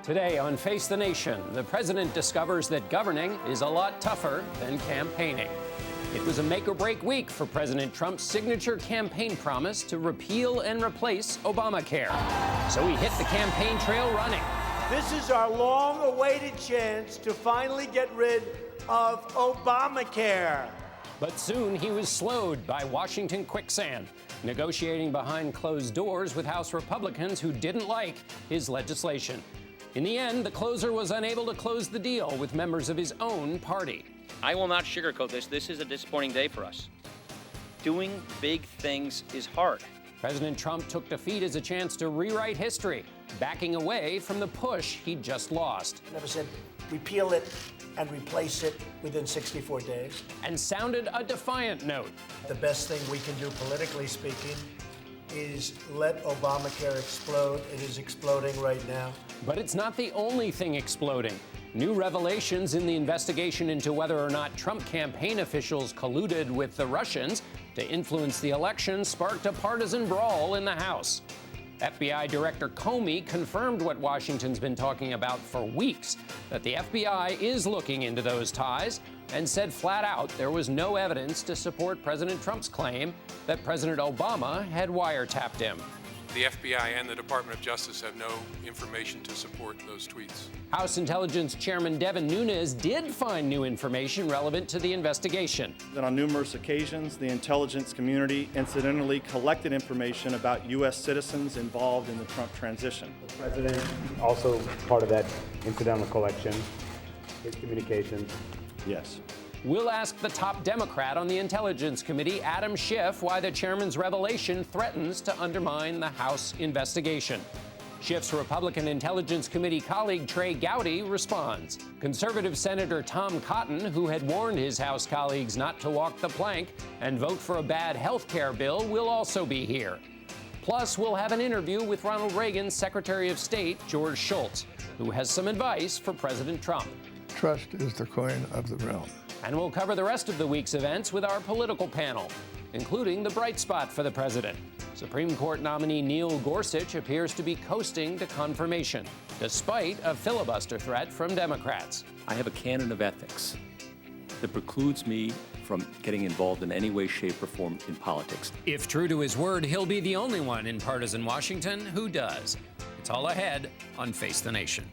Today on Face the Nation, the president discovers that governing is a lot tougher than campaigning. It was a make-or-break week for President Trump's signature campaign promise to repeal and replace Obamacare. So he hit the campaign trail running. This is our long-awaited chance to finally get rid of Obamacare. But soon he was slowed by Washington quicksand, negotiating behind closed doors with House Republicans who didn't like his legislation. In the end, the closer was unable to close the deal with members of his own party. I will not sugarcoat this. This is a disappointing day for us. Doing big things is hard. President Trump took defeat as a chance to rewrite history, backing away from the push he'd just lost. I never said repeal it and replace it within 64 days. And sounded a defiant note. The best thing we can do, politically speaking, is let Obamacare explode. It is exploding right now. But it's not the only thing exploding. New revelations in the investigation into whether or not Trump campaign officials colluded with the Russians to influence the election sparked a partisan brawl in the House. FBI Director Comey confirmed what Washington's been talking about for weeks, that the FBI is looking into those ties, and said flat out there was no evidence to support President Trump's claim that President Obama had wiretapped him. The FBI and the Department of Justice have no information to support those tweets. House Intelligence Chairman Devin Nunes did find new information relevant to the investigation. That on numerous occasions, the intelligence community incidentally collected information about U.S. citizens involved in the Trump transition. The president, also part of that incidental collection, his communications. Yes. We'll ask the top Democrat on the Intelligence Committee, Adam Schiff, why the chairman's revelation threatens to undermine the House investigation. Schiff's Republican Intelligence Committee colleague Trey Gowdy responds. Conservative Senator Tom Cotton, who had warned his House colleagues not to walk the plank and vote for a bad health care bill, will also be here. Plus, we'll have an interview with Ronald Reagan's Secretary of State, George Shultz, who has some advice for President Trump. Trust is the coin of the realm. And we'll cover the rest of the week's events with our political panel, including the bright spot for the president. Supreme Court nominee Neil Gorsuch appears to be coasting to confirmation, despite a filibuster threat from Democrats. I have a canon of ethics that precludes me from getting involved in any way, shape, or form in politics. If true to his word, he'll be the only one in partisan Washington who does. It's all ahead on Face the Nation.